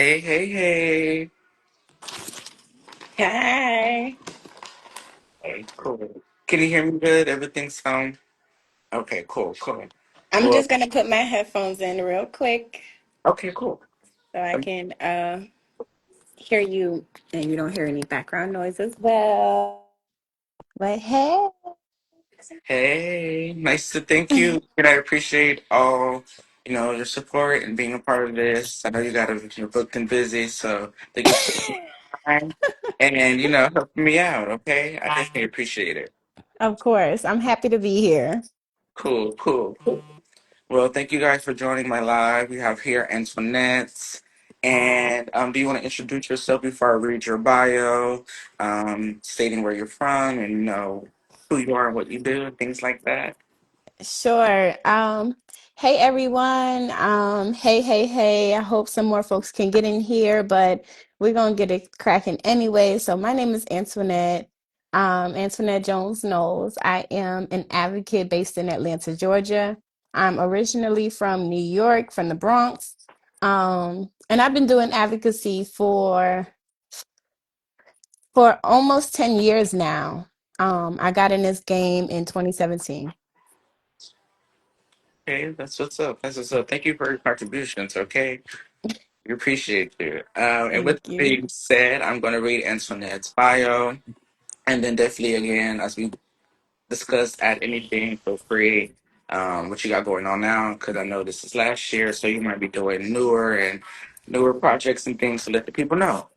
Hey, hey, hey. Hi. Hey, cool. Can you hear me good? Everything sound okay, cool, cool. I'm Well, just gonna put my headphones in real quick okay, cool. so I can hear you and you don't hear any background noise as well. But hey. Hey, nice to thank you. And I appreciate all, your support and being a part of this. I know you're booked and busy, so thank you for the time and, helping me out, okay? I definitely appreciate it. Of course. I'm happy to be here. Cool, cool, cool. Well, thank you guys for joining my live. We have here Antoinette. And do you want to introduce yourself before I read your bio, stating where you're from and who you are and what you do, things like that? Sure. Hey everyone. Hey. I hope some more folks can get in here, but we're gonna get it cracking anyway. So my name is Antoinette. Antoinette Jones Knowles. I am an advocate based in Atlanta, Georgia. I'm originally from New York, from the Bronx. And I've been doing advocacy for almost 10 years now. I got in this game in 2017. Okay, that's what's up. That's what's up. Thank you for your contributions, okay? We appreciate you. And with Thank that you. being said, I'm going to read Antoinette's bio. And then definitely, again, as we discuss, add anything, feel free. What you got going on now? Because I know this is last year, so you might be doing newer projects and things to let the people know.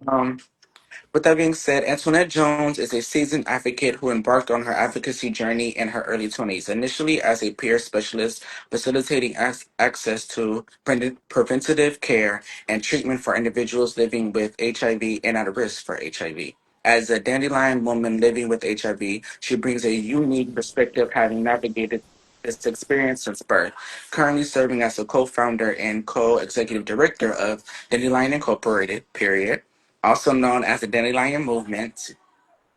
With that being said, Antoinette Jones is a seasoned advocate who embarked on her advocacy journey in her early 20s, initially as a peer specialist facilitating access to preventative care and treatment for individuals living with HIV and at risk for HIV. As a dandelion woman living with HIV, she brings a unique perspective, having navigated this experience since birth. Currently serving as a co-founder and co-executive director of Dandelion Incorporated, period, also known as the Dandelion Movement.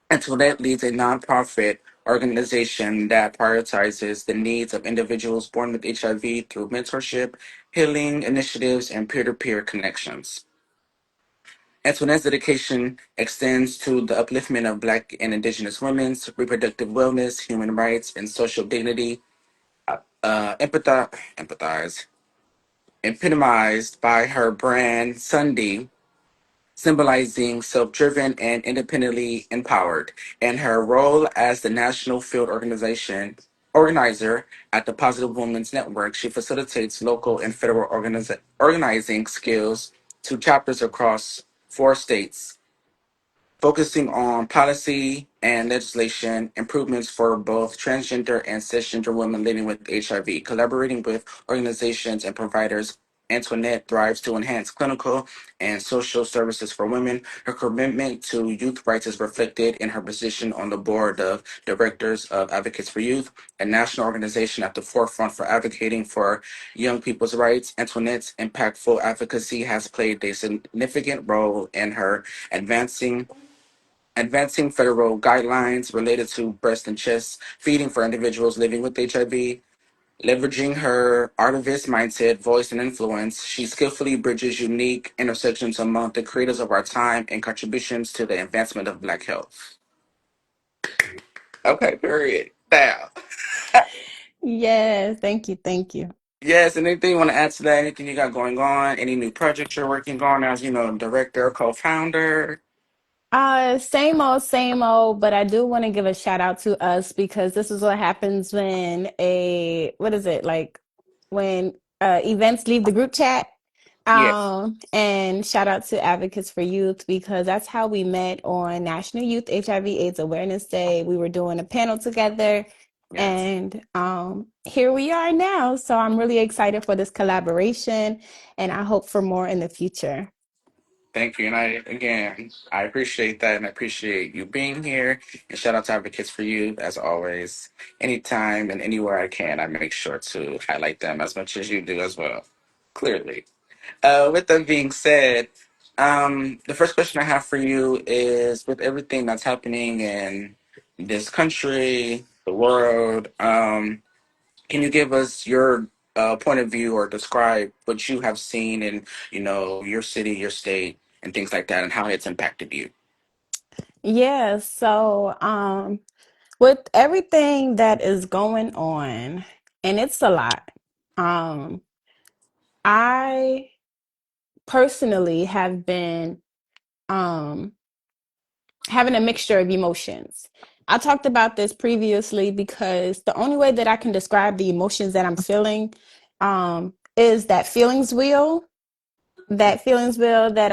Antoinette leads a nonprofit organization that prioritizes the needs of individuals born with HIV through mentorship, healing initiatives, and peer to peer connections. Antoinette's dedication extends to the upliftment of Black and Indigenous women's reproductive wellness, human rights, and social dignity, empathize, epitomized by her brand Sunday, symbolizing self-driven and independently empowered. In her role as the national field organizer at the Positive Women's Network, she facilitates local and federal organizing skills to chapters across 4 states, focusing on policy and legislation improvements for both transgender and cisgender women living with HIV. Collaborating with organizations and providers, Antoinette thrives to enhance clinical and social services for women. Her commitment to youth rights is reflected in her position on the board of directors of Advocates for Youth, a national organization at the forefront for advocating for young people's rights. Antoinette's impactful advocacy has played a significant role in her advancing advancing federal guidelines related to breast and chest feeding for individuals living with HIV. Leveraging her artivist mindset, voice, and influence, she skillfully bridges unique intersections among the creators of our time and contributions to the advancement of Black health. Okay, period. Now, Yes, thank you, thank you. yes, and anything you want to add to that? Anything you got going on? Any new projects you're working on as, director, co-founder? Same old, but I do want to give a shout out to us because this is what happens when what is it, like when events leave the group chat. Yeah, And shout out to Advocates for Youth because that's how we met on National Youth HIV/AIDS Awareness Day. We were doing a panel together, yes. and here we are now. So I'm really excited for this collaboration, and I hope for more in the future. Thank you. And I appreciate that and I appreciate you being here. And shout out to Advocates for You, as always. Anytime and anywhere I can, I make sure to highlight them as much as you do as well. Clearly. With that being said, the first question I have for you is with everything that's happening in this country, the world, can you give us your point of view or describe what you have seen in, your city, your state, and things like that, and how it's impacted you? Yeah, so with everything that is going on, and it's a lot, um, I personally have been um having a mixture of emotions. I talked about this previously because the only way that I can describe the emotions that I'm feeling is that feelings wheel that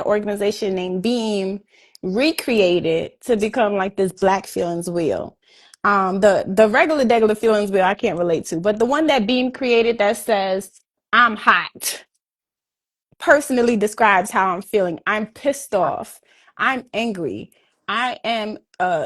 an organization named Beam recreated to become like this black feelings wheel. The regular feelings wheel I can't relate to, but the one that Beam created that says I'm hot personally describes how I'm feeling. I'm pissed off. I'm angry. I am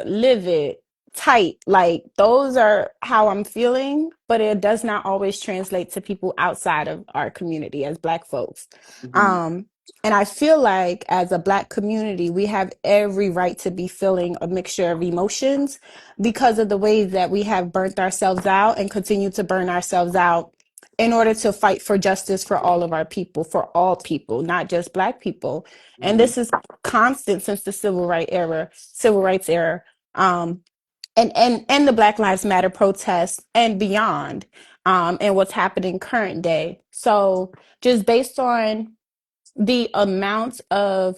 livid, tight. Like those are how I'm feeling, but it does not always translate to people outside of our community as Black folks. Hmm. Um, and I feel like as a Black community, we have every right to be feeling a mixture of emotions because of the ways that we have burnt ourselves out and continue to burn ourselves out in order to fight for justice for all of our people, for all people, not just Black people. And Hmm. this is constant since the civil rights era, um, and the Black Lives Matter protests and beyond, and what's happening current day. So just based on the amount of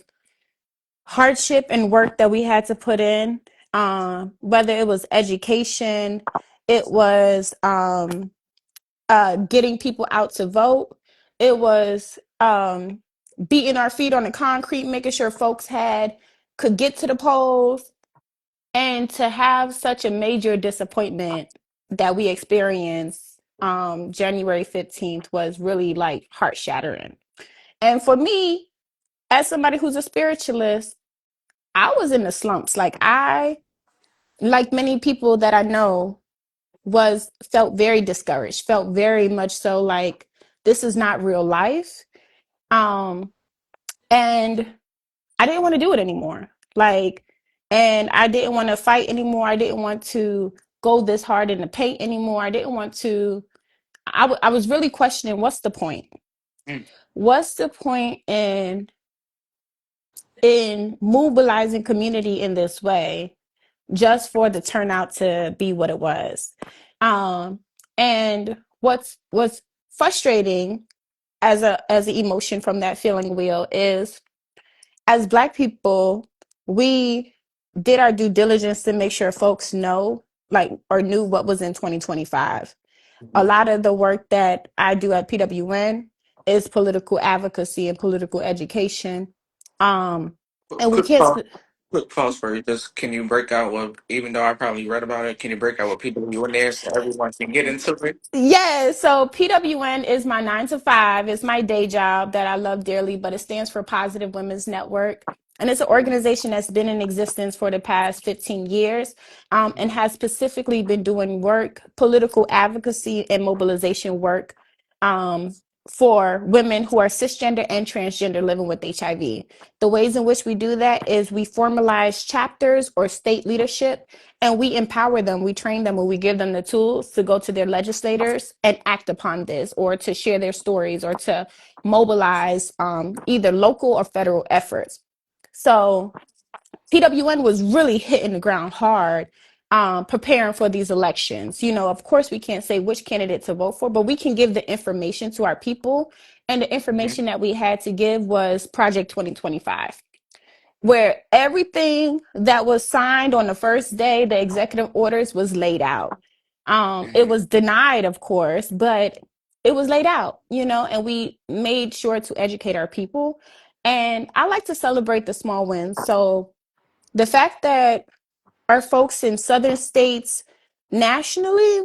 hardship and work that we had to put in, whether it was education, it was getting people out to vote. It was beating our feet on the concrete, making sure folks had could get to the polls, and to have such a major disappointment that we experienced January 15th was really like heart shattering. And for me, as somebody who's a spiritualist, I was in the slumps. Like many people that I know, was felt very discouraged, felt very much so like this is not real life. Um, and I didn't want to do it anymore. Like, and I didn't want to fight anymore. I didn't want to go this hard in the paint anymore. I didn't want to. I was really questioning what's the point? What's the point in mobilizing community in this way just for the turnout to be what it was? Um, and what's frustrating as an emotion from that feeling wheel is as Black people, we did our due diligence to make sure folks know, like, or knew what was in 2025. A Hmm. lot of the work that I do at PWN is political advocacy and political education. Um, and we Quick can't, pause. Quick pause for you. Just can you break out what? Even though I probably read about it, can you break out what people do in there so everyone can get into it? yeah, so PWN is my 9 to 5. It's my day job that I love dearly, but it stands for Positive Women's Network. And it's an organization that's been in existence for the past 15 years, and has specifically been doing work, political advocacy, and mobilization work um, for women who are cisgender and transgender living with HIV. The ways in which we do that is we formalize chapters or state leadership, and we empower them, we train them, and we give them the tools to go to their legislators and act upon this, or to share their stories, or to mobilize either local or federal efforts. So PWN was really hitting the ground hard, preparing for these elections. Of course, we can't say which candidate to vote for, but we can give the information to our people. And the Hmm. information that we had to give was Project 2025, where everything that was signed on the first day, the executive orders was laid out. It Hmm. was denied, of course, but it was laid out, and we made sure to educate our people. And I like to celebrate the small wins. So the fact that our folks in southern states nationally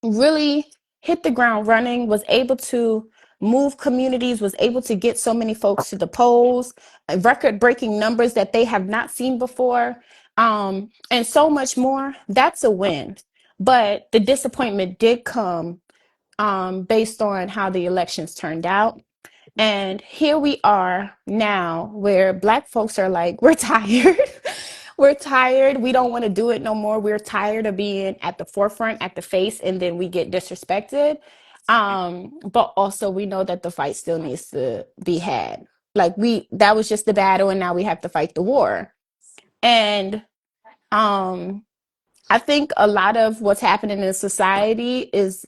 really hit the ground running, was able to move communities, was able to get so many folks to the polls, record breaking numbers that they have not seen before, and so much more. That's a win. But the disappointment did come based on how the elections turned out. And here we are now where Black folks are like, we're tired. We're tired. We don't want to do it no more. We're tired of being at the forefront, at the face, and then we get disrespected. But also we know that the fight still needs to be had. Like that was just the battle, and now we have to fight the war. And um I think a lot of what's happening in society is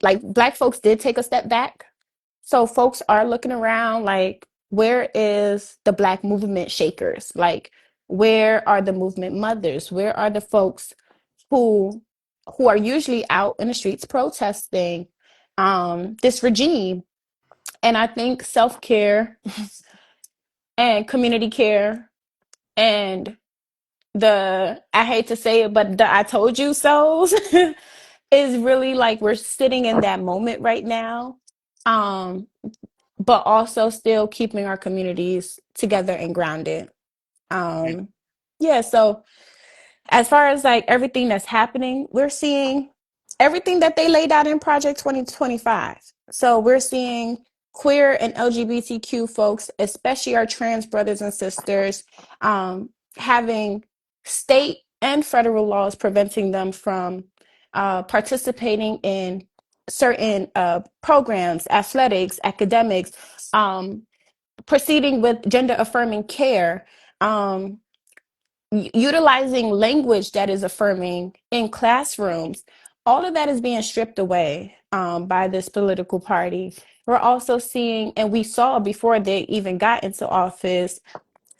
like Black folks did take a step back. So folks are looking around like, where is the Black movement shakers? Like, where are the movement mothers? Where are the folks who who are usually out in the streets protesting this regime? And I think self-care and community care and the, I hate to say it, but the I told you so's is really like we're sitting in that moment right now. Um, but also still keeping our communities together and grounded. Um, yeah, so as far as like everything that's happening, we're seeing everything that they laid out in Project 2025. So we're seeing queer and LGBTQ folks, especially our trans brothers and sisters, having state and federal laws preventing them from participating in certain programs, athletics, academics, um, proceeding with gender affirming care. Utilizing language that is affirming in classrooms, all of that is being stripped away by this political party. We're also seeing, and we saw before they even got into office,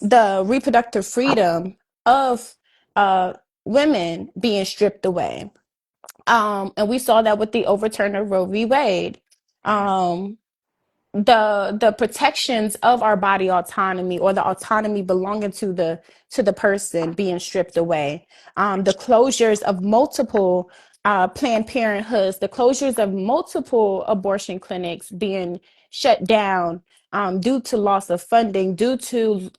the reproductive freedom of uh, women being stripped away. And we saw that with the overturn of Roe v. Wade. Um, the protections of our body autonomy, or the autonomy belonging to the person, being stripped away, the closures of multiple Planned Parenthoods, the closures of multiple abortion clinics being shut down due to loss of funding, due to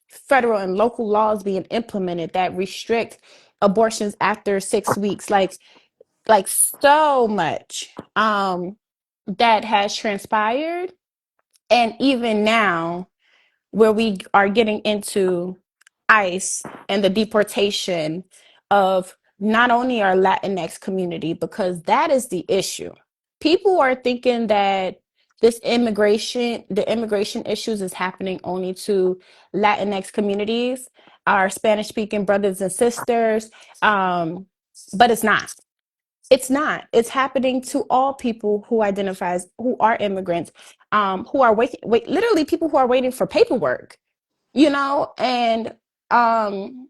federal and local laws being implemented that restrict abortions after 6 weeks, like so much that has transpired. And even now, where we are getting into ICE and the deportation of not only our Latinx community, because that is the issue. People are thinking that the immigration issues is happening only to Latinx communities, our Spanish speaking brothers and sisters. But it's not. It's not. It's happening to all people who identifies who are immigrants, who are literally people who are waiting for paperwork, you know, um,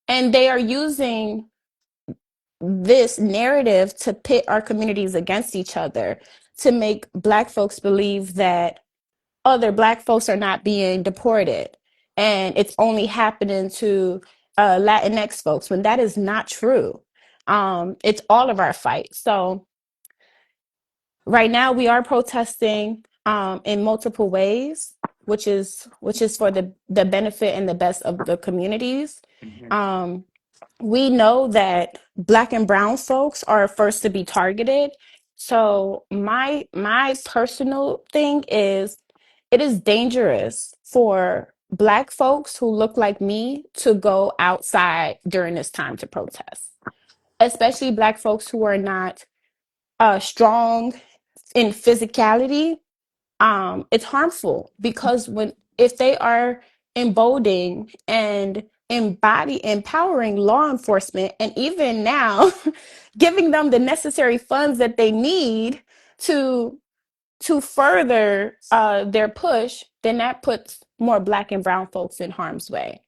and they are using this narrative to pit our communities against each other, to make Black folks believe that other Black folks are not being deported, and it's only happening to Latinx folks, when that is not true. It's all of our fight. So right now we are protesting in multiple ways, which is for the benefit and the best of the communities. Mhm. um, we know that Black and brown folks are first to be targeted. So my personal thing is, it is dangerous for Black folks who look like me to go outside during this time to protest, especially Black folks who are not strong in physicality. It's harmful, because when if they are emboldening and empowering law enforcement, and even now giving them the necessary funds that they need to further their push, then that puts more Black and brown folks in harm's way.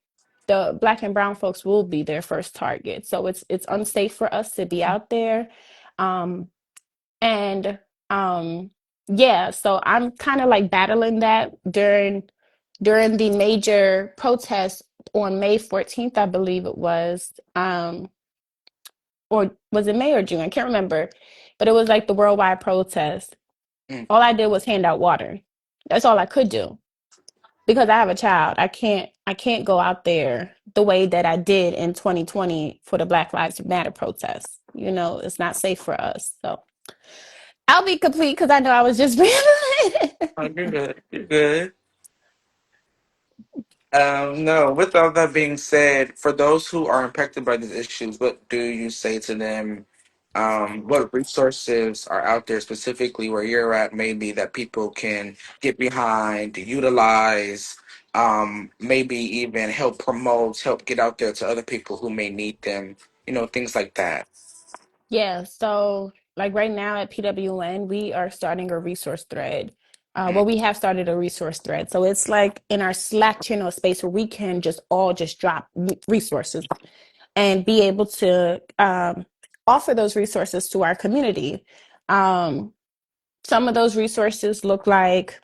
The Black and brown folks will be their first target. So it's unsafe for us to be out there. Um, and yeah, so I'm kind of like battling that during the major protest on May 14th, I believe it was. Or was it May or June? I can't remember. But it was like the worldwide protest. Mm. All I did was hand out water. That's all I could do, because I have a child. I can't go out there the way that I did in 2020 for the Black Lives Matter protests. You know, it's not safe for us. So I'll be complete, because I know I was just rambling. Oh, you're good. You're good. No, with all that being said, for those who are impacted by these issues, what do you say to them? what resources are out there specifically where you're at, maybe that people can get behind, utilize, maybe even help promote, help get out there to other people who may need them, things like that. Yeah, so like right now at PWN, we are starting a resource thread. Mm, Well, we have started a resource thread. So it's like in our Slack channel space where we can just all just drop resources and be able to offer those resources to our community. Um, some of those resources look like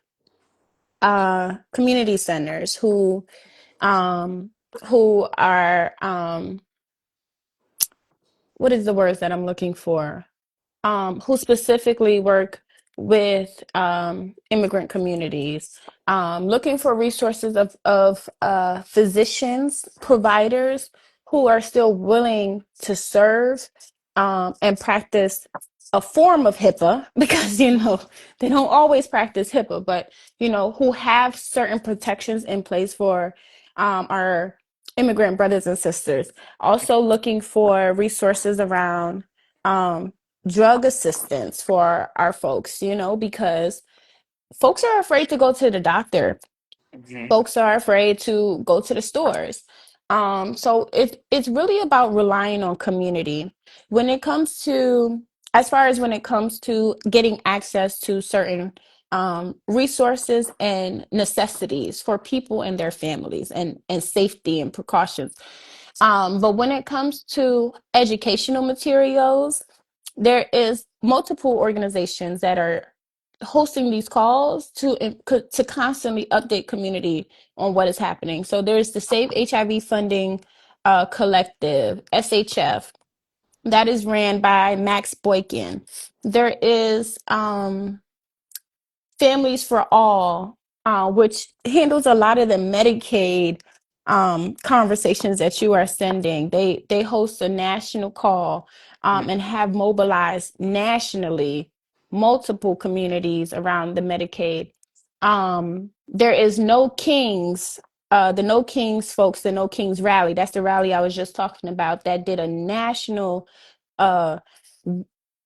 community centers um, who are what is the words that I'm looking for? Who specifically work with immigrant communities, looking for resources of physicians, providers who are still willing to serve and practice a form of HIPAA because they don't always practice HIPAA, but who have certain protections in place for our immigrant brothers and sisters. Also looking for resources around um, drug assistance for our folks, because folks are afraid to go to the doctor. mhm, Folks are afraid to go to the stores. So it's really about relying on community when it comes to, as far as when it comes to getting access to certain resources and necessities for people and their families and safety and precautions. But when it comes to educational materials, there is multiple organizations that are hosting these calls to constantly update community on what is happening. So there's the Save HIV Funding Collective, SHF, that is ran by Max Boykin. There is Families for All, which handles a lot of the Medicaid conversations that you are sending. They host a national call mhm, and have mobilized nationally multiple communities around the Medicaid. There is No Kings, the No Kings folks, the No Kings rally. That's the rally I was just talking about that did a national uh,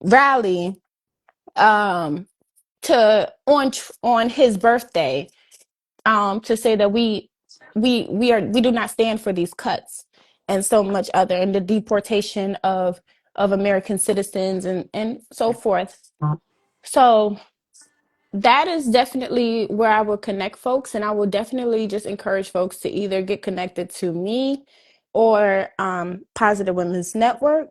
rally um, on his birthday to say that we do not stand for these cuts and so much other and the deportation of American citizens and so forth. So that is definitely where I will connect folks, and I will definitely just encourage folks to either get connected to me or Positive Women's Network.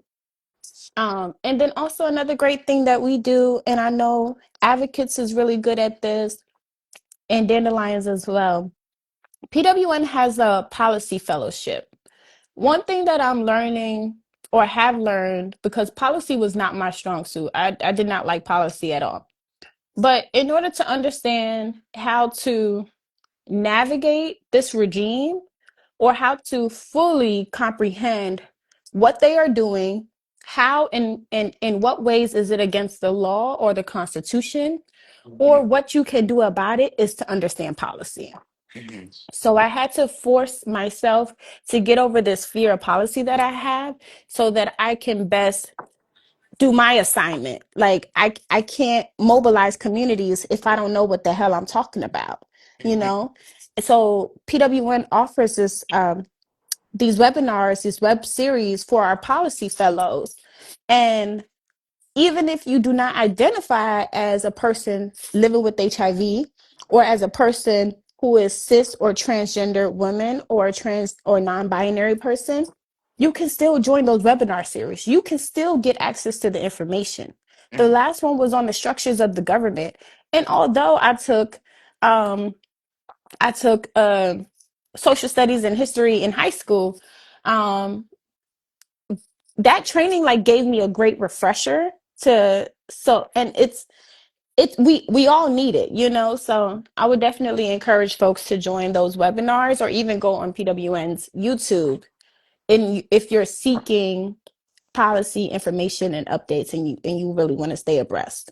And then also another great thing that we do, and I know Advocates is really good at this, and Dandelions as well. PWN has a policy fellowship. One thing that I'm learning or have learned, because policy was not my strong suit, I did not like policy at all. But in order to understand how to navigate this regime or how to fully comprehend what they are doing, how and in what ways is it against the law or the Constitution, mhm, or what you can do about it, is to understand policy. mhm, So I had to force myself to get over this fear of policy that I have so that I can best do my assignment. Like I can't mobilize communities if I don't know what the hell I'm talking about, you mhm, know? So PWN offers these webinars, this web series for our policy fellows. And even if you do not identify as a person living with HIV or as a person who is cis or transgender woman or trans or non-binary person, you can still join those webinar series. You can still get access to the information. The mhm, last one was on the structures of the government. And although um, I took social studies and history in high school, um, that training like gave me a great refresher to so and it's we all need it, so I would definitely encourage folks to join those webinars or even go on PWN's YouTube and if you're seeking policy information and updates and you really want to stay abreast.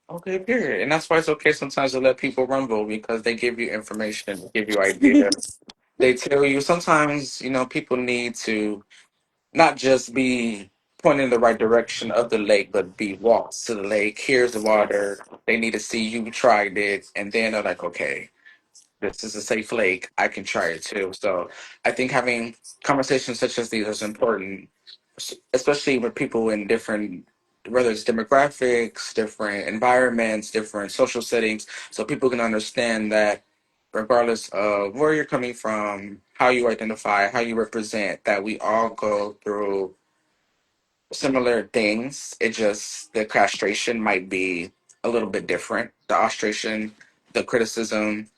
Okay, period. And that's why it's okay sometimes to let people rumble because they give you information, they give you ideas. They tell you sometimes, people need to not just be point in the right direction of the lake, but be walks to the lake. Here's the water. They need to see you tried it, and then they're like, okay, this is a safe lake. I can try it too. So I think having conversations such as these is important, especially with people in different, whether it's demographics, different environments, different social settings, so people can understand that regardless of where you're coming from, how you identify, how you represent, that we all go through similar things. It just the castration might be a little bit different. The ostration, the criticism,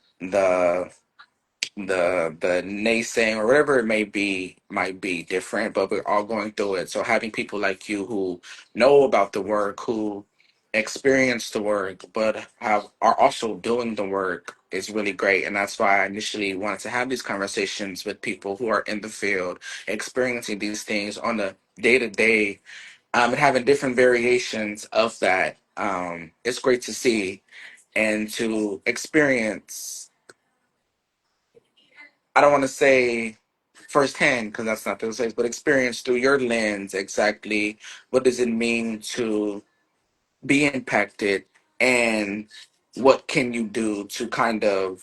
the the naysaying or whatever it may be might be different, but we're all going through it. So having people like you who know about the work, who experience the work, but have are also doing the work is really great. And that's why I initially wanted to have these conversations with people who are in the field, experiencing these things on a day to day, and having different variations of that. It's great to see and to experience. I don't want to say firsthand because that's not the case, but experience through your lens exactly what does it mean to be impacted, and what can you do to kind of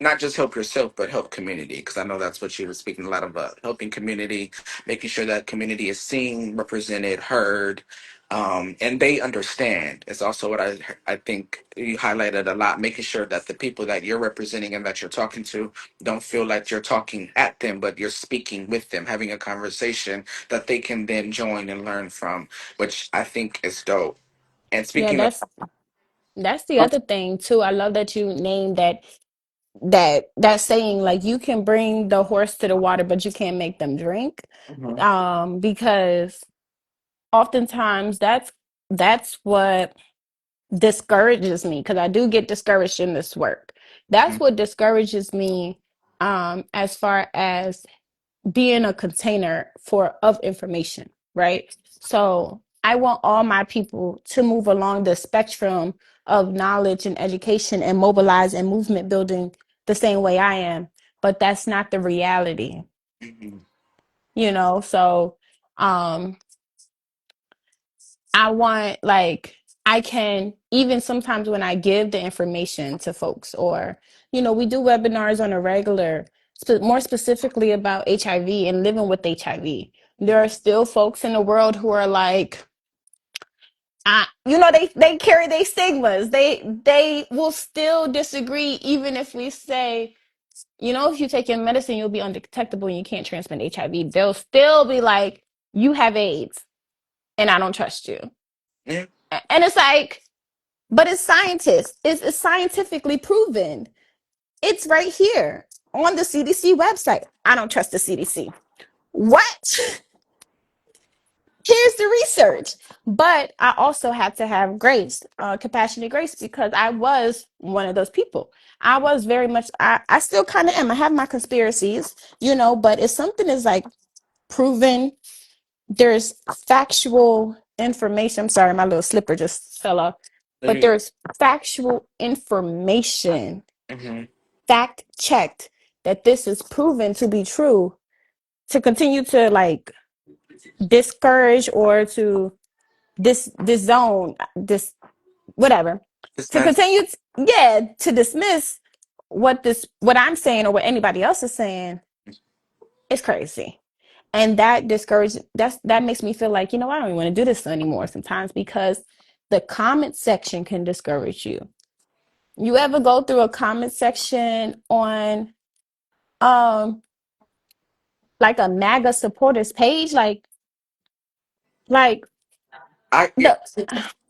not just help yourself but help community, because I know that's what you were speaking a lot about, helping community, making sure that community is seen, represented, heard, and they understand. It's also what I think you highlighted a lot, making sure that the people that you're representing and that you're talking to don't feel like you're talking at them, but you're speaking with them, having a conversation that they can then join and learn from, which I think is dope. And Yeah, speaking of, that's the other thing too. I love that you named that saying, like, you can bring the horse to the water, but you can't make them drink. Mhm, Because oftentimes that's what discourages me, because I do get discouraged in this work. That's mhm, what discourages me, as far as being a container for of information, right? So I want all my people to move along the spectrum of knowledge and education and mobilize and movement building the same way I am, but that's not the reality, mhm. you know? So um I want, like, I can, even sometimes when I give the information to folks, or, we do webinars on a regular, more specifically about HIV and living with HIV. There are still folks in the world who are like, they carry their stigmas. They will still disagree, even if we say, if you take your medicine, you'll be undetectable and you can't transmit HIV. They'll still be like, you have AIDS and I don't trust you. Yeah, And it's like, but it's scientists. It's scientifically proven. It's right here on the CDC website. I don't trust the CDC. What? Here's the research. But I also had to have grace, compassionate grace, because I was one of those people. I was very much, I still kind of am. I have my conspiracies, but if something is like proven, there's factual information. I'm sorry, my little slipper just fell off. there But you there's factual information, go. Hmm. fact checked, that this is proven to be true. To continue to, like, discourage or to disown this, whatever, It's to meant. continue yeah, to dismiss what I'm saying or what anybody else is saying, is crazy. And that makes me feel like, I don't even want to do this anymore sometimes, because the comment section can discourage you. You ever go through a comment section on, um like, a MAGA supporters page, like I the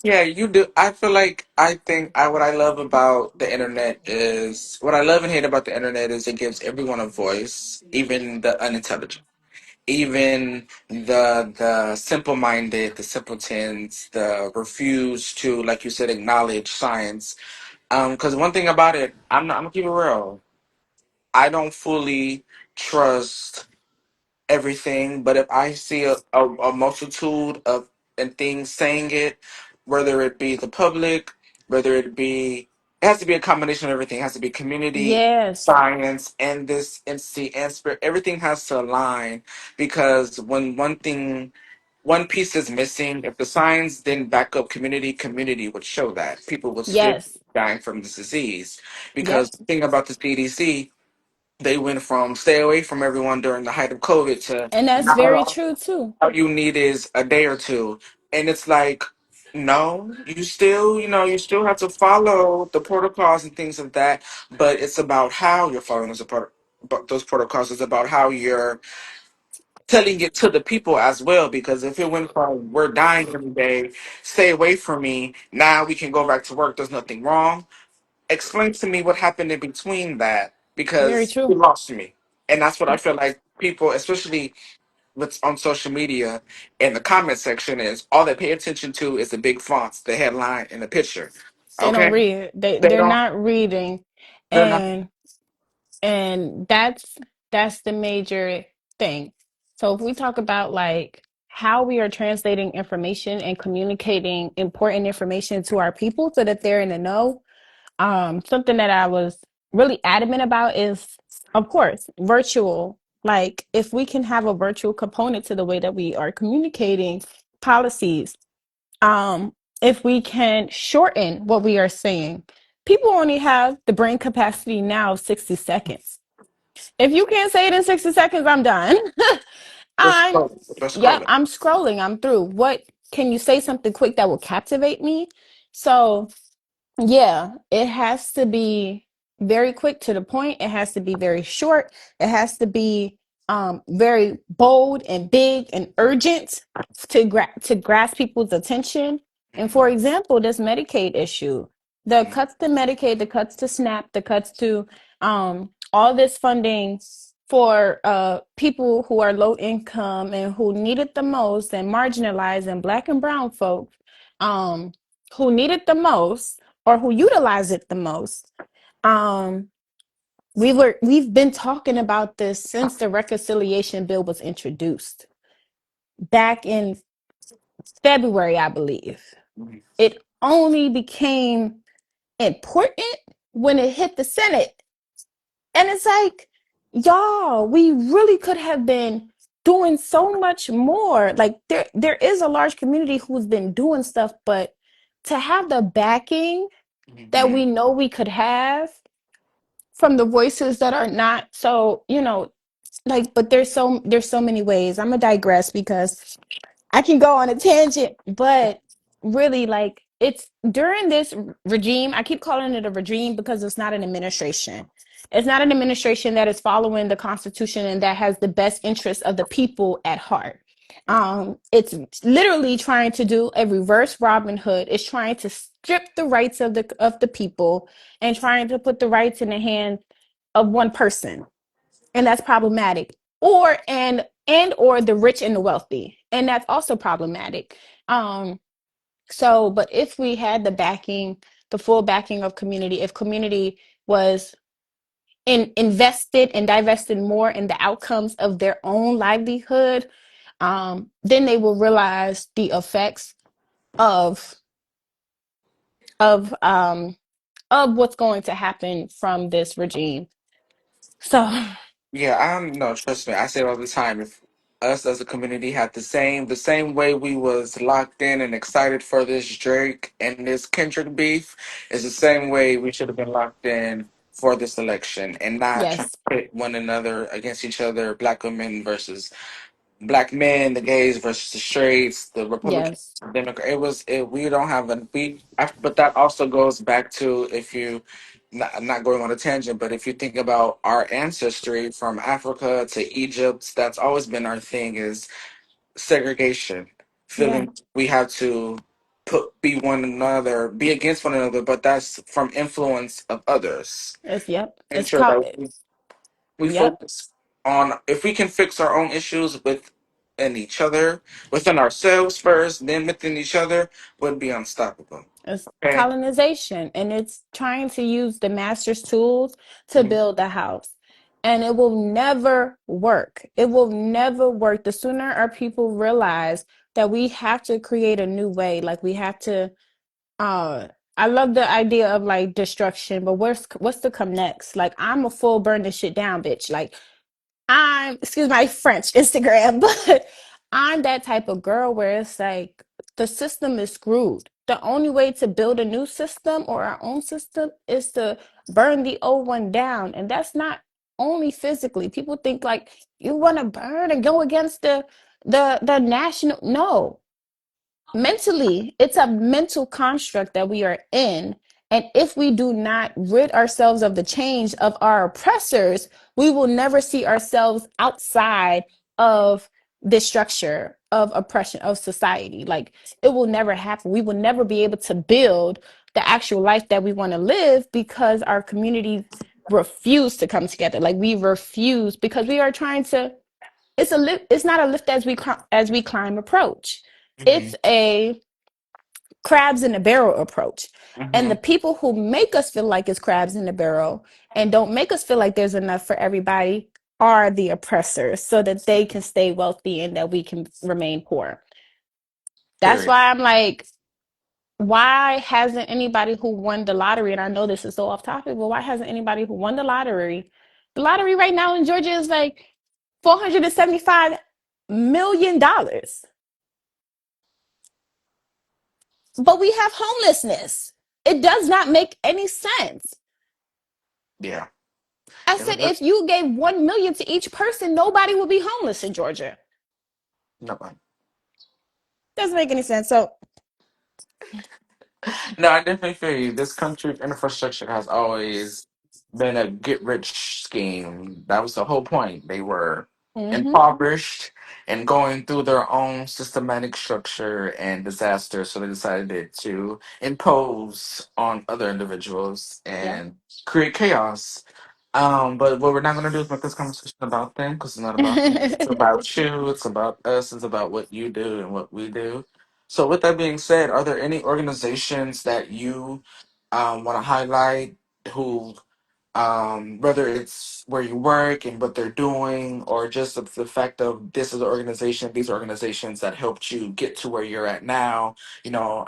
Yeah, you do. I feel like I think I what I love about the internet is what I love and hate about the internet is it gives everyone a voice, even the unintelligent, even the simple minded, the simpletons, the refuse to, like you said, acknowledge science. Because one thing about it, I'm gonna keep it real. I don't fully trust everything, but if I see a multitude of and things saying it, whether it be the public, whether it has to be a combination of everything. It has to be community, yes, science, and this entity and spirit. Everything has to align because when one thing one piece is missing. If the signs didn't back up community, community would show that people would still be Yes. dying from this disease. Because Yep. the thing about the CDC, they went from stay away from everyone during the height of COVID to And that's very now true too. all you need is a day or two. And it's like, no, you still, you still have to follow the protocols and things of that, but it's about how you're following those protocols. It's about how you're telling it to the people as well. Because if it went from we're dying every day, stay away from me, now we can go back to work, there's nothing wrong. Explain to me what happened in between that Very because you true. lost me. And that's what I feel like people, especially what's on social media in the comment section, is all they pay attention to is the big fonts, the headline, and the picture. They don't Okay, read. they They're don't. not reading, They're not. and that's the major thing. So if we talk about like how we are translating information and communicating important information to our people so that they're in the know, something that I was really adamant about is, of course, virtual. Like if we can have a virtual component to the way that we are communicating policies, if we can shorten what we are saying. People only have the brain capacity now of 60 seconds. If you can't say it in 60 seconds, I'm done. Let's I'm, scroll. Let's yep, scroll it. I'm scrolling, I'm through. What can you say something quick that will captivate me? So yeah, it has to be very quick to the point. It has to be very short. It has to be very bold and big and urgent to grasp people's attention. And for example, this Medicaid issue, the Mhm. cuts to Medicaid, the cuts to SNAP, the cuts to all this funding for people who are low income and who need it the most, and marginalized and Black and brown folks um, who need it the most or who utilize it the most. Um, we've been talking about this since the reconciliation bill was introduced back in February, I believe. Mhm. It only became important when it hit the Senate. And it's like, y'all, we really could have been doing so much more. Like there is a large community who's been doing stuff, but to have the backing that Mhm. we know we could have from the voices that are not so, like, but there's so many ways. I'm gonna digress because I can go on a tangent, but really, like, it's during this regime. I keep calling it a regime because it's not an administration. It's not an administration that is following the Constitution and that has the best interest of the people at heart. It's literally trying to do a reverse Robin Hood. It's trying to strip the rights of the people and trying to put the rights in the hands of one person, and that's problematic. Or the rich and the wealthy, and that's also problematic. Um so but if we had the full backing of community, if community was invested and divested more in the outcomes of their own livelihood, then they will realize the effects of of um of what's going to happen from this regime. So Yeah, I'm no, trust me. I say it all the time. If us as a community had the same way we was locked in and excited for this Drake and this Kendrick beef, is the same way we should have been locked in for this election and not trying to yes, pit one another against each other, black women versus black men, the gays versus the straights, the Republicans, yes, the Democrat. We don't have but that also goes back to if you, not going on a tangent, but if you think about our ancestry from Africa to Egypt, that's always been our thing is segregation, yeah, feeling we have to be against one another, but that's from influence of others. it's Ensure called, that we yep. focus on if we can fix our own issues within each other, within ourselves first, then within each other, would be unstoppable. It's Okay. colonization, and it's trying to use the master's tools to Mhm. build the house. And it will never work. It will never work. The sooner our people realize that we have to create a new way, like we have to, uh, I love the idea of like destruction, but what's to come next? Like I'm a full burn this shit down, bitch. Like I'm, excuse my French, Instagram, but I'm that type of girl where it's like the system is screwed. The only way to build a new system or our own system is to burn the old one down. And that's not only physically. People think like you want to burn and go against the national. No, mentally, it's a mental construct that we are in. And if we do not rid ourselves of the change of our oppressors, we will never see ourselves outside of this structure of oppression of society. Like it will never happen. We will never be able to build the actual life that we want to live because our communities refuse to come together. Like we refuse because we are trying to, it's a lift, it's not a lift as we climb approach. Hmm. It's a crabs in the barrel approach. And the Hmm. people who make us feel like it's crabs in the barrel and don't make us feel like there's enough for everybody are the oppressors so that they can stay wealthy and that we can remain poor. That's Period. why I'm like, why hasn't anybody who won the lottery, and I know this is so off topic, but why hasn't anybody who won the lottery? The lottery right now in Georgia is like $475 million. But we have homelessness. It does not make any sense. Yeah. I Yeah, said if you gave 1 million to each person, nobody would be homeless in Georgia. no, Doesn't make any sense. So, no, I definitely feel you. This country's infrastructure has always been a get rich scheme. That was the whole point. They were mm-hmm, impoverished and going through their own systematic structure and disaster. So they decided to impose on other individuals yeah. and create chaos. But what we're not going to do is make this conversation about them because it's not about them. It's about you. It's about us. It's about what you do and what we do. So, with that being said, are there any organizations that you want to highlight who, whether it's where you work and what they're doing, or just the fact of this is an organization, these organizations that helped you get to where you're at now?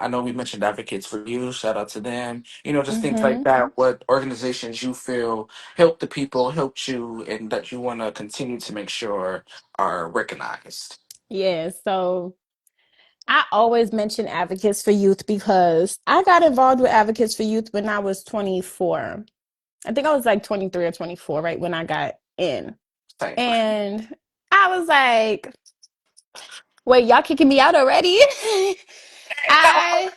I know we mentioned Advocates for You, shout out to them. Just things like Mm-hmm. that. What organizations you feel help the people, helped you, and that you want to continue to make sure are recognized? Yeah. So I always mention Advocates for Youth because I got involved with Advocates for Youth when I was 24. I think I was like 23 or 24, right? When I got in. Same. And I was like, wait, y'all kicking me out already? I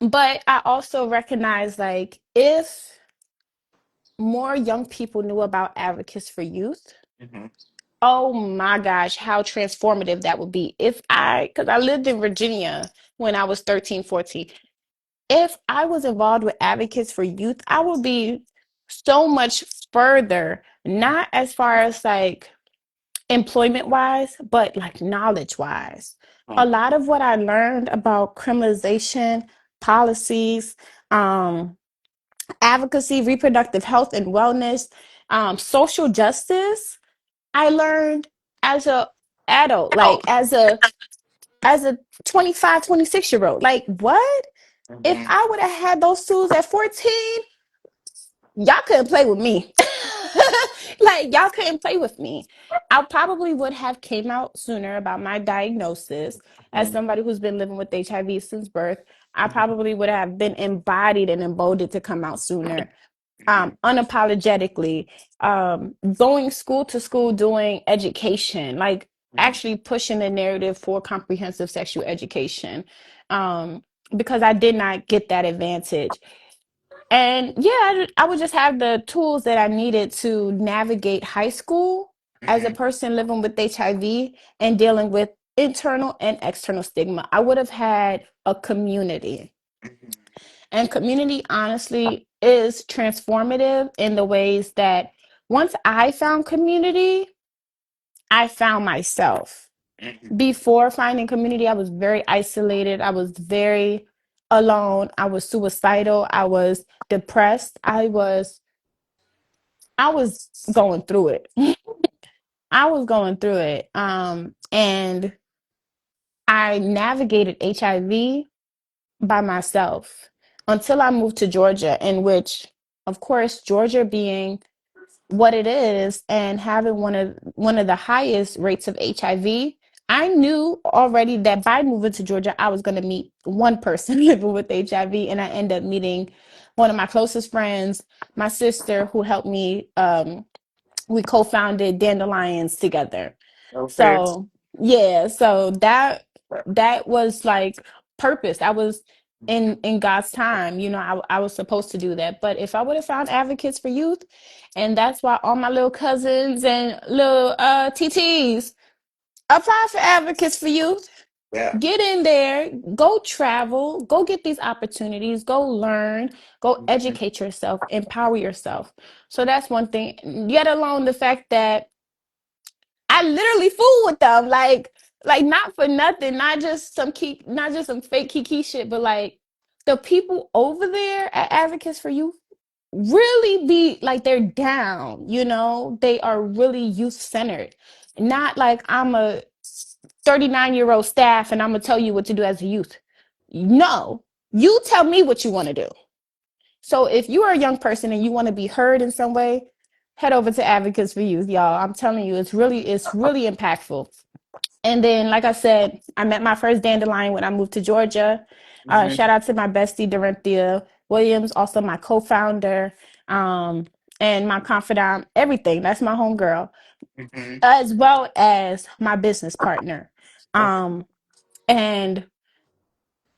but I also recognize like if more young people knew about Advocates for Youth, Hmm. oh my gosh, how transformative that would be. Because I lived in Virginia when I was 13, 14. If I was involved with Advocates for Youth, I would be so much further, not as far as like employment wise, but like knowledge wise. A lot of what I learned about criminalization, policies, um, advocacy, reproductive health and wellness, social justice, I learned as a adult, like as a 25, 26 year old. Like what? If Hmm. I would have had those tools at 14, y'all couldn't play with me. Like y'all couldn't play with me. I probably would have came out sooner about my diagnosis as Hmm. somebody who's been living with HIV since birth. I probably would have been embodied and emboldened to come out sooner, Hmm. unapologetically, going school to school, doing education, like Hmm. actually pushing the narrative for comprehensive sexual education, um, because I did not get that advantage. And yeah, I would just have the tools that I needed to navigate high school as a Hmm. person living with HIV and dealing with internal and external stigma. I would have had a community. And community, honestly, is transformative in the ways that once I found community, I found myself. Hmm. Before finding community, I was very isolated. I was very alone. I was suicidal. I was depressed. I was going through it. I was going through it. And I navigated HIV by myself until I moved to Georgia, in which, of course, Georgia being what it is and having one of the highest rates of HIV, I knew already that by moving to Georgia, I was going to meet one person living with HIV, and I ended up meeting one of my closest friends, my sister, who helped me. We co-founded Dandelions together. Okay. So yeah, so that was like purpose. I was in God's time. You know, I was supposed to do that. But if I would have found advocates for youth, and that's why all my little cousins and little TTs apply for advocates for youth. Yeah. Get in there, go travel, go get these opportunities, go learn, go Mhm. educate yourself, empower yourself. So that's one thing. Yet alone the fact that I literally fool with them, like not for nothing, not just some fake kiki shit, but like the people over there at Advocates for Youth really be like they're down, you know, they are really youth centered. Not like I'm a 39-year-old staff and I'm gonna tell you what to do as a youth. No, you tell me what you want to do. So if you are a young person and you want to be heard in some way, head over to Advocates for Youth, y'all. I'm telling you, it's really impactful. And then, like I said, I met my first dandelion when I moved to Georgia. Shout Mhm. out to my bestie, Dorinthia Williams, also my co-founder, and my confidant, everything. That's my homegirl, Mhm. as well as my business partner. Um, and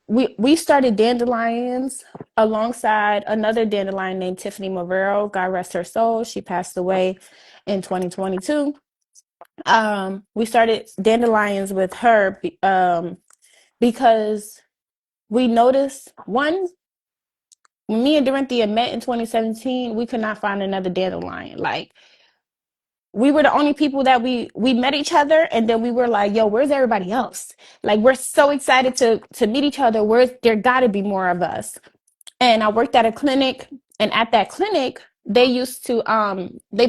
we started Dandelions alongside another dandelion named Tiffany Movero. God rest her soul. She passed away in 2022. We started Dandelions with her because we noticed one, when me and Dorinthia met in 2017, we could not find another dandelion. Like we were the only people that we met each other, and then we were like, yo, where's everybody else? Like we're so excited to meet each other. Where's there gotta be more of us. And I worked at a clinic, and at that clinic, they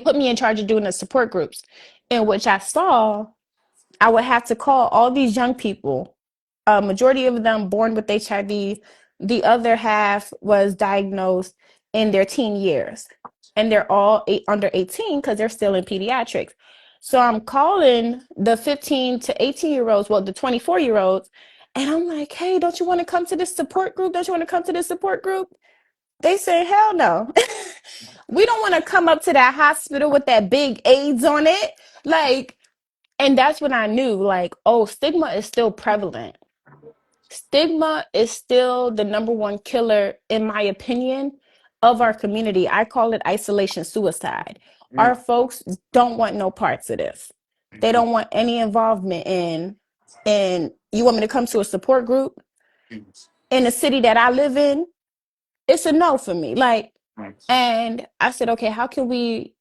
put me in charge of doing the support groups, in which I would have to call all these young people, a majority of them born with HIV. The other half was diagnosed in their teen years. And they're all under 18 because they're still in pediatrics. So I'm calling the 15 to 18-year-olds, well, the 24-year-olds, and I'm like, hey, don't you want to come to this support group? Don't you want to come to this support group? They say, hell no. We don't want to come up to that hospital with that big AIDS on it. Like, and that's when I knew, like, oh, stigma is still prevalent. Stigma is still the number one killer, in my opinion, of our community. I call it isolation suicide. Our Mhm. folks don't want no parts of this. They don't want any involvement in you want me to come to a support group in the city that I live in? It's a no for me. Like, and I said, okay, how can we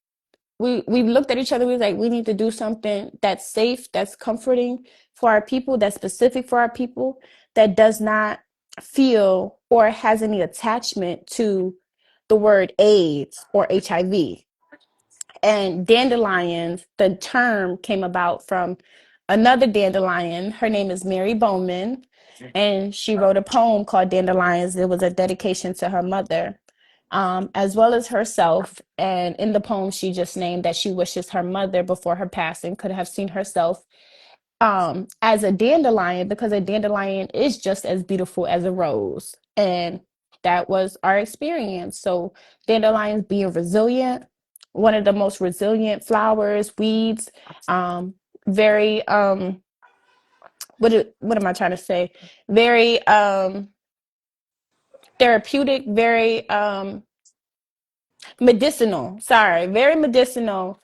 looked at each other. We was like, we need to do something that's safe, that's comforting for our people, that's specific for our people, that does not feel or has any attachment to the word AIDS or HIV. And dandelions, the term came about from another dandelion. Her name is Mary Bowman, and she wrote a poem called Dandelions. It was a dedication to her mother, as well as herself. And in the poem, she just named that she wishes her mother, before her passing, could have seen herself as a dandelion, because a dandelion is just as beautiful as a rose. And that was our experience. So dandelions being resilient, one of the most resilient flowers, weeds, very what am I trying to say, very therapeutic, very medicinal, sorry, very medicinal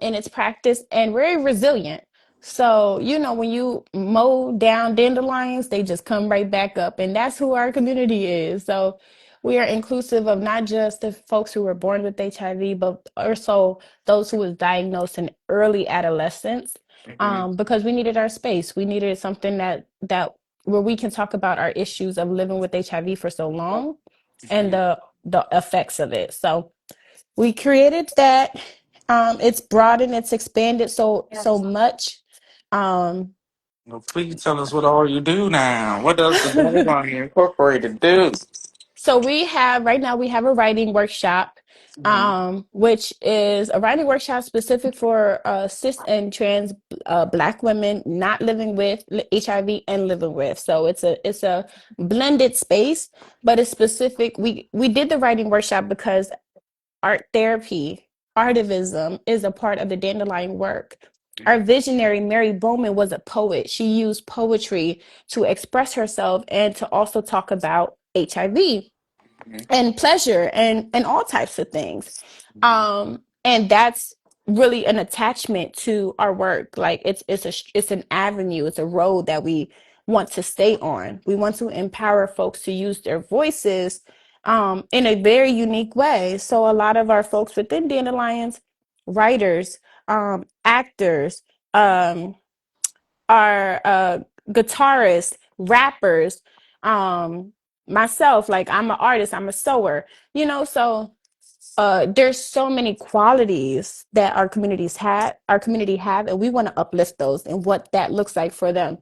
in its practice, and very resilient. So you know, when you mow down dandelions, they just come right back up, and that's who our community is. So we are inclusive of not just the folks who were born with HIV, but also those who was diagnosed in early adolescence, Mhm. because we needed our space. We needed something that where we can talk about our issues of living with HIV for so long, and Mhm. the effects of it. So we created that. It's broadened, it's expanded so much. Um, Well, please tell us what all you do now. What does the Dandelion Incorporated do? So we have right now we have a writing workshop, Mhm. which is a writing workshop specific for cis and trans Black women not living with HIV and living with. So it's a blended space, but it's specific. We did the writing workshop because art therapy, artivism is a part of the dandelion work. Our visionary Mary Bowman was a poet. She used poetry to express herself and to also talk about HIV Mhm. and pleasure and all types of things. Mhm. And that's really an attachment to our work. Like it's an avenue, it's a road that we want to stay on. We want to empower folks to use their voices in a very unique way. So a lot of our folks within Dandelions, writers, actors, um, are guitarists, rappers, um, myself, like I'm an artist, I'm a sewer, so there's so many qualities that our community have, and we want to uplift those and what that looks like for them.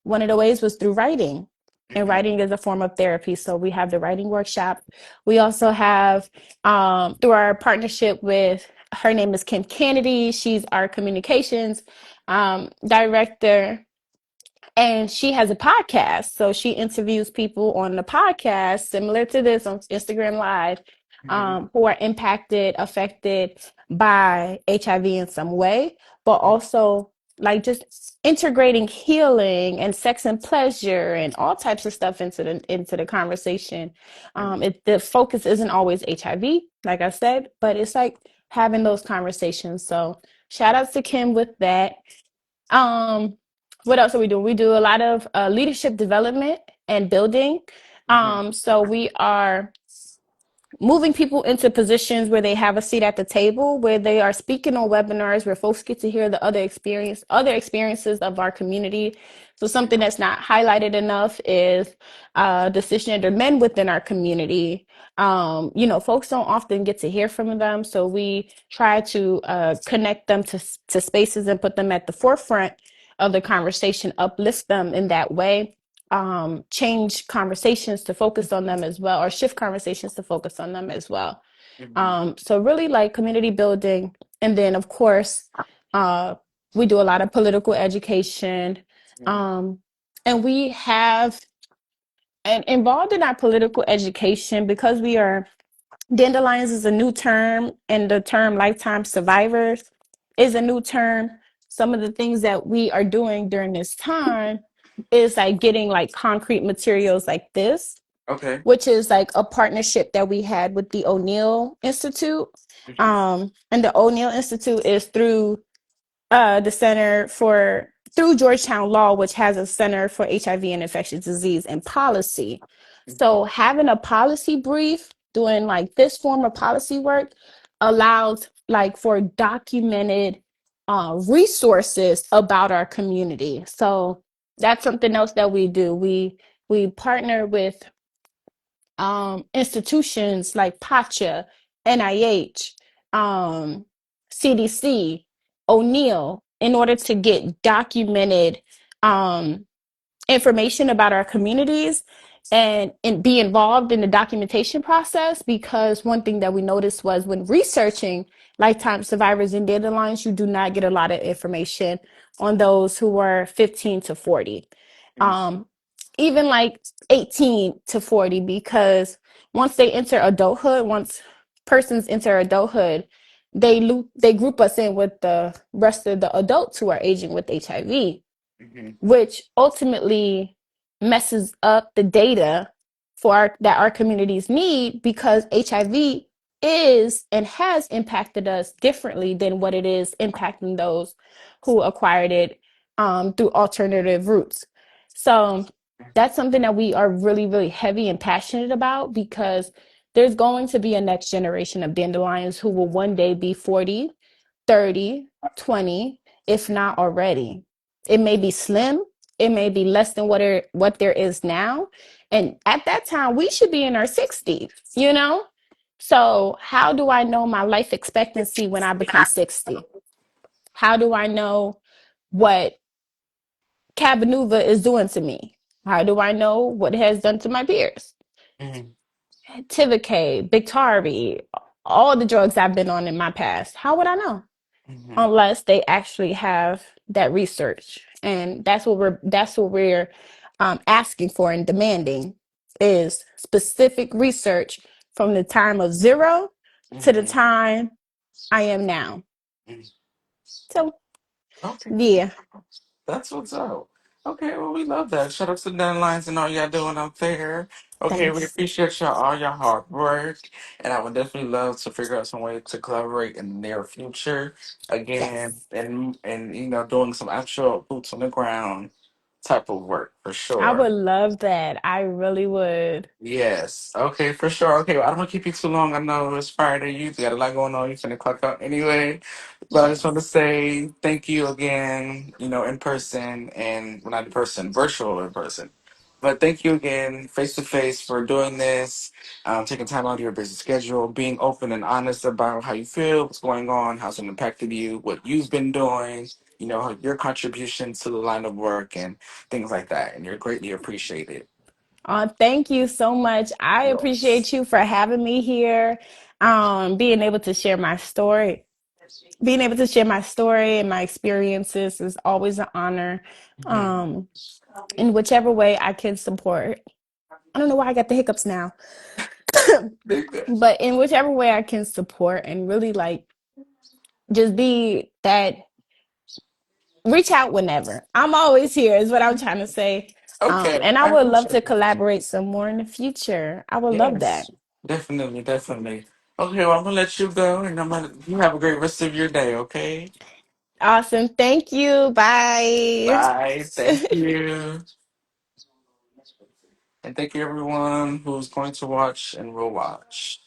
One of the ways was through writing. And Mhm. writing is a form of therapy. So we have the writing workshop. We also have, through our partnership with, her name is Kim Kennedy. She's our communications director, and she has a podcast. So she interviews people on the podcast similar to this on Instagram Live, Mhm. who are impacted, affected by HIV in some way, but also like just integrating healing and sex and pleasure and all types of stuff into the conversation. Mhm. The focus isn't always HIV, like I said, but it's like having those conversations. So shout outs to Kim with that. um, what else do we do? We do a lot of leadership development and building. Mhm. So we are moving people into positions where they have a seat at the table, where they are speaking on webinars, where folks get to hear the other experiences of our community. So something that's not highlighted enough is the cisgender men within our community. Folks don't often get to hear from them, so we try to connect them to spaces and put them at the forefront of the conversation, uplift them in that way, change conversations to focus on them as well, or shift conversations to focus on them as well. Mhm. So really like community building. And then of course, uh, we do a lot of political education. Mhm. Um, and we have, and involved in our political education, because we are, dandelions is a new term, and the term lifetime survivors is a new term. Some of the things that we are doing during this time is like getting like concrete materials like this, Okay. which is like a partnership that we had with the O'Neill Institute. Mhm. And the O'Neill Institute is through the Center for, through Georgetown Law, which has a Center for HIV and Infectious Disease and Policy. Mhm. So having a policy brief, doing like this form of policy work, allows like for documented resources about our community. So that's something else that we do. We partner with institutions like PACHA, NIH, CDC, O'Neill, in order to get documented um, information about our communities, and be involved in the documentation process. Because one thing that we noticed was when researching lifetime survivors in dandelions, you do not get a lot of information on those who were 15 to 40. Mhm. Um, Even like 18 to 40, because once they enter adulthood, once persons enter adulthood, they group us in with the rest of the adults who are aging with HIV, Mhm. which ultimately messes up the data that our communities need, because HIV is and has impacted us differently than what it is impacting those who acquired it through alternative routes. So that's something that we are really, really heavy and passionate about, because there's going to be a next generation of dandelions who will one day be 40, 30, 20, if not already. It may be slim, it may be less than what there is now. And at that time, we should be in our 60s, you know? So, how do I know my life expectancy when I become 60? How do I know what Cabenuva is doing to me? How do I know what it has done to my peers? Mhm. Tivicay, Biktarvy, all the drugs I've been on in my past. How would I know? Hmm. Unless they actually have that research. And that's what we're asking for and demanding is specific research from the time of zero to the Hmm. time I am now. So Okay. yeah, That's what's up. Okay, well, we love that. Shout out to Deadlines and all y'all doing up there. Okay, we thanks. appreciate y'all all your hard work, and I would definitely love to figure out some way to collaborate in the near future again, Yes. and doing some actual boots on the ground type of work for I sure. would love that. I really would. Yes. Okay, for sure. Okay, well, I don't want to keep you too long. I know it's Friday. You got a lot going on. You finna clock out anyway. But I just want to say thank you again, in person and well, not in person, virtual in person. But thank you again, face to face, for doing this, taking time out of your busy schedule, being open and honest about how you feel, what's going on, how's it impacted you, what you've been doing, your contributions to the line of work and things like that. And you're greatly appreciated. Thank you so much. I appreciate Yes. you for having me here. Being able to share my story. Being able to share my story and my experiences is always an honor. Mhm. Um, in whichever way I can support. I don't know why I got the hiccups now, but in whichever way I can support and really like just be that reach out whenever. I'm always here, is what I'm trying to say. Okay, And I I would love appreciate to it. collaborate some more in the future. I would love that. Yes, definitely, definitely. Okay, well, I'm gonna let you go, and you have a great rest of your day. Okay, Awesome. Thank you. Bye. bye. Thank you, and thank you everyone who's going to watch and will watch.